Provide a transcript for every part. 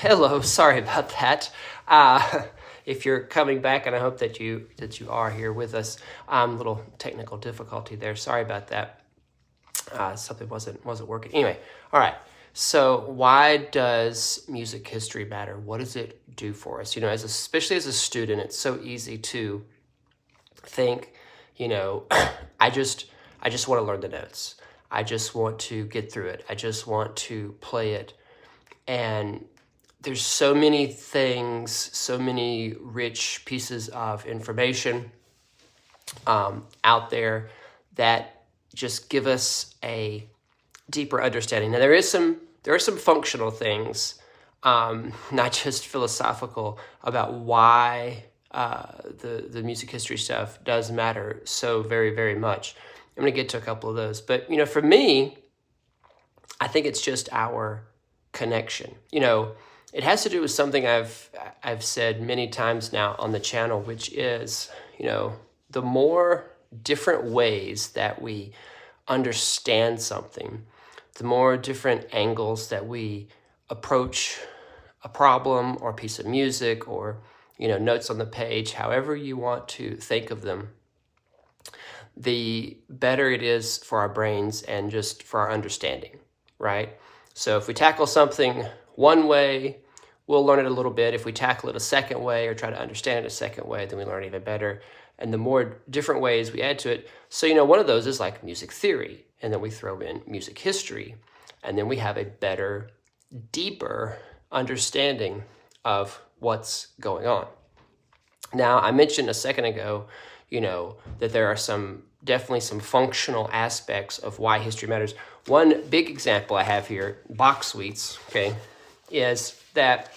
Hello, sorry about that. If you're coming back, and I hope that you are here with us, little technical difficulty there. Sorry about that. Something wasn't working. Anyway, all right. So why does music history matter? What does it do for us? Especially as a student, it's so easy to think, I just want to learn the notes. I just want to get through it. I just want to play it. And there's so many things, so many rich pieces of information out there that just give us a deeper understanding. Now there are some functional things, not just philosophical, about why the music history stuff does matter so very, very much. I'm going to get to a couple of those, but for me, I think it's just our connection. It has to do with something I've said many times now on the channel, which is, the more different ways that we understand something, the more different angles that we approach a problem or a piece of music or, notes on the page, however you want to think of them, the better it is for our brains and just for our understanding, right? So if we tackle something one way, we'll learn it a little bit. If we tackle it a second way or try to understand it a second way, then we learn even better. And the more different ways we add to it. So, one of those is like music theory. And then we throw in music history. And then we have a better, deeper understanding of what's going on. Now, I mentioned a second ago, that there are definitely some functional aspects of why history matters. One big example I have here, Bach suites, okay, is that,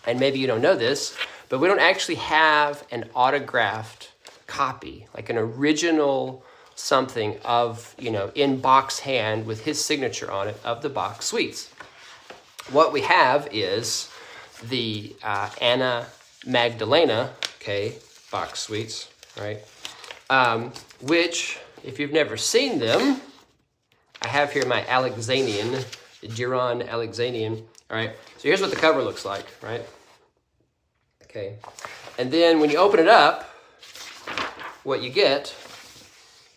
and maybe you don't know this, but we don't actually have an autographed copy, like an original something of, in Bach's hand with his signature on it of the Bach suites. What we have is the Anna Magdalena, okay, Bach suites, right? Which, if you've never seen them, I have here my Alexanian, the Giron Alexanian. All right, so here's what the cover looks like, right? Okay, and then when you open it up, what you get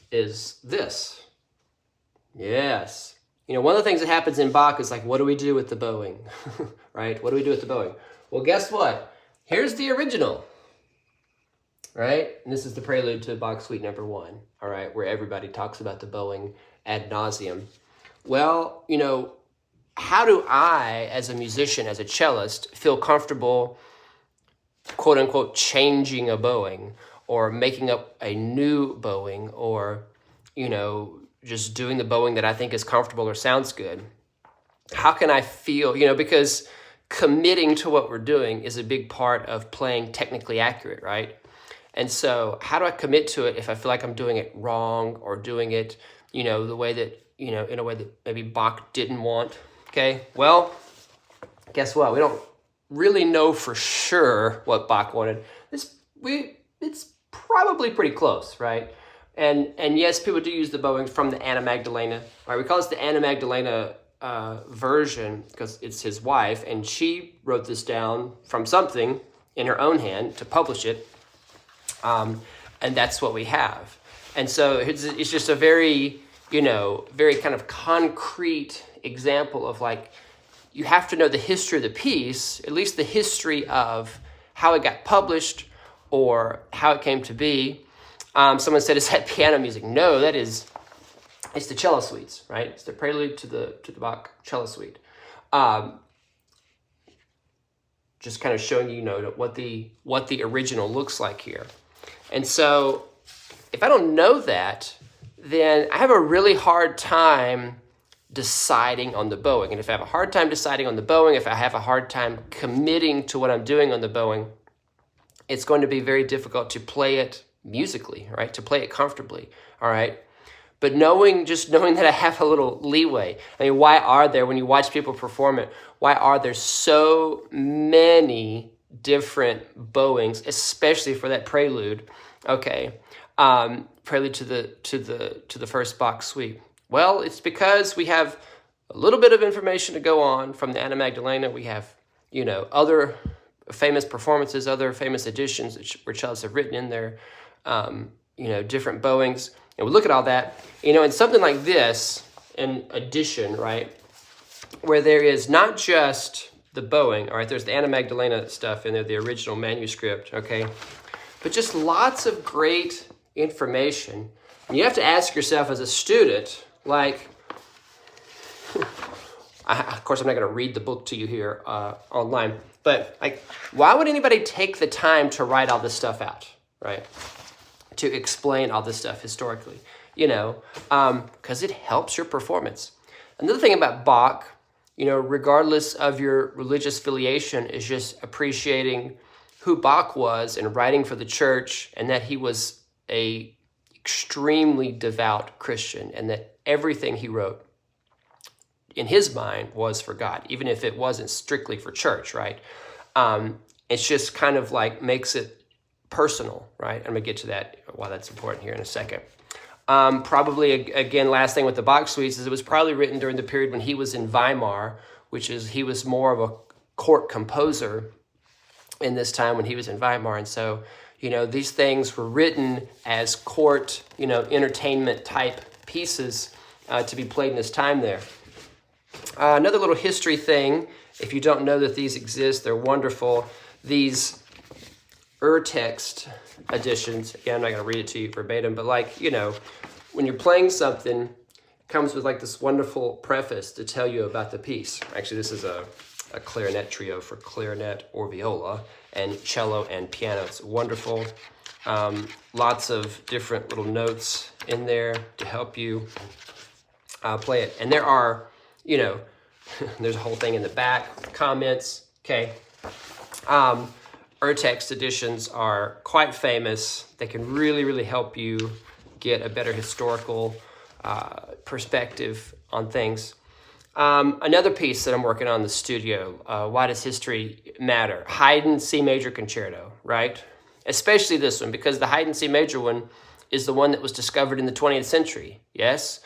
is this. Yes. One of the things that happens in Bach is like, what do we do with the bowing, right? What do we do with the bowing? Well, guess what? Here's the original, right? And this is the prelude to Bach Suite number 1, all right, where everybody talks about the bowing ad nauseum. Well, how do I, as a musician, as a cellist, feel comfortable, quote unquote, changing a bowing or making up a new bowing or, just doing the bowing that I think is comfortable or sounds good? How can I feel, because committing to what we're doing is a big part of playing technically accurate, right? And so how do I commit to it if I feel like I'm doing it wrong or doing it, the way that, in a way that maybe Bach didn't want? Okay, well, guess what? We don't really know for sure what Bach wanted. It's probably pretty close, right? And yes, people do use the bowing from the Anna Magdalena. Right? We call this the Anna Magdalena version because it's his wife, and she wrote this down from something in her own hand to publish it, and that's what we have. And so it's just a very, very kind of concrete example of like, you have to know the history of the piece, at least the history of how it got published or how it came to be. Someone said, is that piano music? No, it's the cello suites, right? It's the prelude to the Bach cello suite. Just kind of showing you, what the original looks like here. And so if I don't know that, then I have a really hard time deciding on the bowing. And if I have a hard time deciding on the bowing, if I have a hard time committing to what I'm doing on the bowing, it's going to be very difficult to play it musically, right? To play it comfortably, all right? But knowing that I have a little leeway. I mean, why are there, when you watch people perform it, why are there so many different bowings, especially for that prelude? Okay, prelude to the first Bach suite. Well, it's because we have a little bit of information to go on from the Anna Magdalena. We have other famous performances, other famous editions where cellists have written in their, different bowings. And we look at all that, in something like this, an edition, right, where there is not just the bowing, all right, there's the Anna Magdalena stuff in there, the original manuscript, okay, but just lots of great information. And you have to ask yourself as a student, like, of course, I'm not going to read the book to you here online, but like, why would anybody take the time to write all this stuff out, right? To explain all this stuff historically, because it helps your performance. Another thing about Bach, regardless of your religious affiliation, is just appreciating who Bach was and writing for the church, and that he was a extremely devout Christian, and that everything he wrote in his mind was for God, even if it wasn't strictly for church, right? It's just kind of like makes it personal, right? I'm gonna get to that, why that's important here in a second. Probably, again, last thing with the Bach suites is it was probably written during the period when he was in Weimar, which is he was more of a court composer in this time when he was in Weimar. And so, these things were written as court, entertainment type pieces to be played in this time there. Another little history thing, if you don't know that these exist, they're wonderful. These urtext editions, again, I'm not going to read it to you verbatim, but when you're playing something, it comes with like this wonderful preface to tell you about the piece. Actually, this is a clarinet trio for clarinet or viola and cello and piano. It's wonderful. Lots of different little notes in there to help you play it. And there are, there's a whole thing in the back, comments, okay. Urtext editions are quite famous. They can really, really help you get a better historical perspective on things. Another piece that I'm working on in the studio, why does history matter? Haydn C major concerto, right? Especially this one, because the Haydn C major one is the one that was discovered in the 20th century, yes?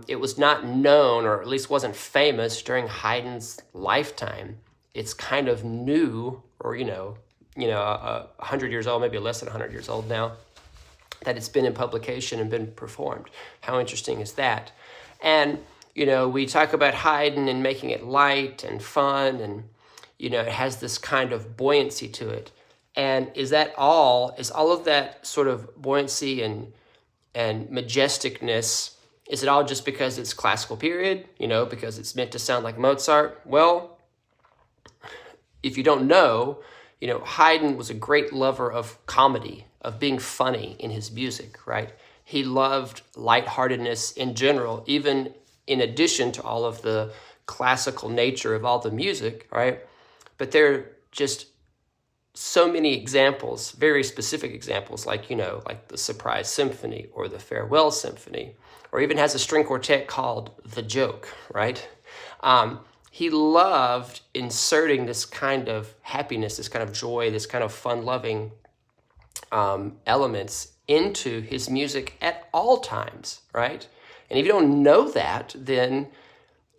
It was not known, or at least wasn't famous during Haydn's lifetime. It's kind of new, or 100 years old, maybe less than 100 years old now, that it's been in publication and been performed. How interesting is that? And, we talk about Haydn and making it light and fun, and, it has this kind of buoyancy to it. And is all of that sort of buoyancy and majesticness, is it all just because it's classical period, because it's meant to sound like Mozart? Well, if you don't know, Haydn was a great lover of comedy, of being funny in his music, right? He loved lightheartedness in general, even in addition to all of the classical nature of all the music, right? But there are just so many examples, very specific examples, like the Surprise Symphony or the Farewell Symphony, or even has a string quartet called The Joke, right? He loved inserting this kind of happiness, this kind of joy, this kind of fun-loving elements into his music at all times, right? And if you don't know that, then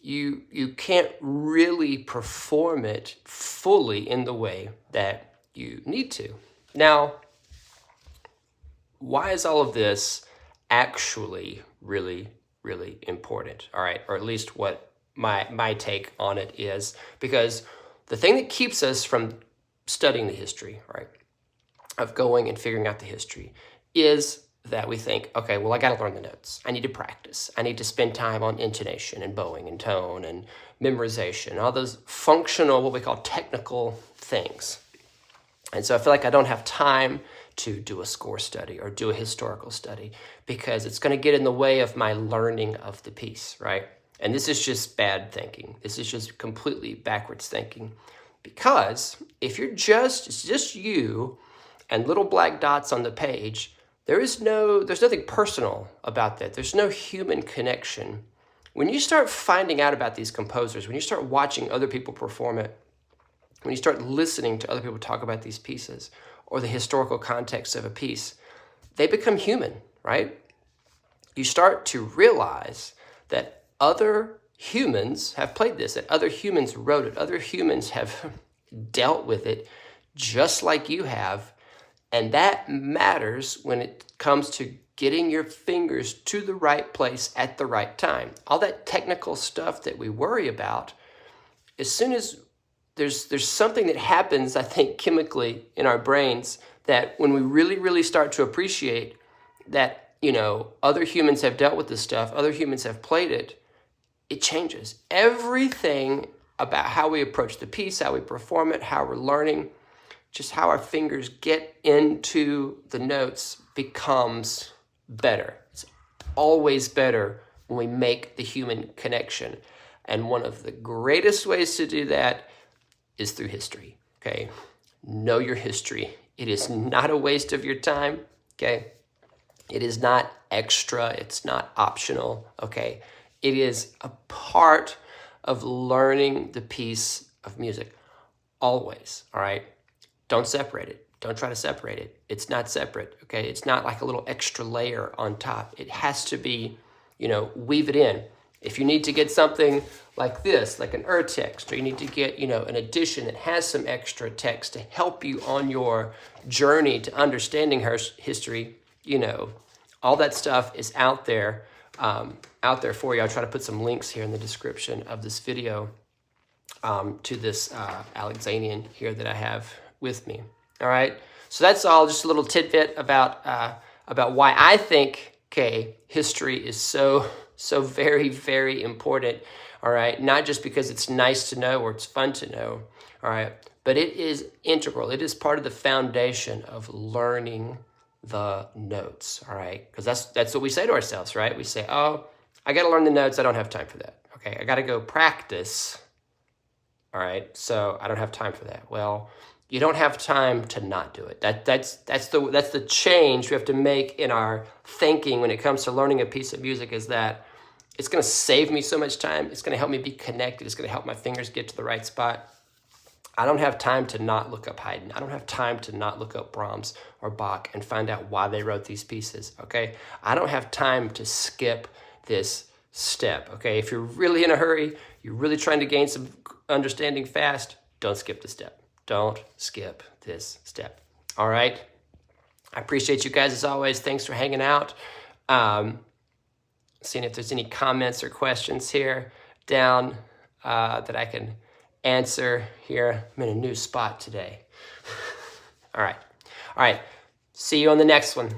you can't really perform it fully in the way that you need to. Now, why is all of this actually really, really important? All right, or at least what my take on it is, because the thing that keeps us from studying the history, right, of going and figuring out the history, is that we think, okay, well, I got to learn the notes. I need to practice. I need to spend time on intonation and bowing and tone and memorization, all those functional, what we call technical things. And so I feel like I don't have time to do a score study or do a historical study because it's going to get in the way of my learning of the piece, right? And this is just bad thinking. This is just completely backwards thinking. Because if it's just you and little black dots on the page, there's nothing personal about that. There's no human connection. When you start finding out about these composers, when you start watching other people perform it, when you start listening to other people talk about these pieces or the historical context of a piece, they become human, right? You start to realize that other humans have played this, that other humans wrote it, other humans have dealt with it just like you have. And that matters when it comes to getting your fingers to the right place at the right time. All that technical stuff that we worry about, as soon as there's something that happens, I think, chemically in our brains, that when we really, really start to appreciate that, other humans have dealt with this stuff, other humans have played it, it changes. Everything about how we approach the piece, how we perform it, how we're learning, just how our fingers get into the notes becomes better. It's always better when we make the human connection. And one of the greatest ways to do that is through history, okay? Know your history. It is not a waste of your time, okay? It is not extra. It's not optional, okay? It is a part of learning the piece of music, always, all right? Don't separate it. Don't try to separate it. It's not separate, okay? It's not like a little extra layer on top. It has to be, weave it in. If you need to get something like this, like an text, or you need to get, an edition that has some extra text to help you on your journey to understanding her history, all that stuff is out there for you. I'll try to put some links here in the description of this video to this Alexandrian here that I have with me. All right, so that's all. Just a little tidbit about why I think history is so very, very important. All right, not just because it's nice to know or it's fun to know. All right, but it is integral. It is part of the foundation of learning the notes. All right, because that's what we say to ourselves, right? We say, "Oh, I got to learn the notes. I don't have time for that." Okay, I got to go practice. All right, so I don't have time for that. Well, you don't have time to not do it. That's the change we have to make in our thinking when it comes to learning a piece of music, is that it's going to save me so much time. It's going to help me be connected. It's going to help my fingers get to the right spot. I don't have time to not look up Haydn. I don't have time to not look up Brahms or Bach and find out why they wrote these pieces, okay? I don't have time to skip this step, okay? If you're really in a hurry, you're really trying to gain some understanding fast, don't skip the step. Don't skip this step. All right? I appreciate you guys as always. Thanks for hanging out. Seeing if there's any comments or questions here down that I can answer here. I'm in a new spot today. All right. See you on the next one.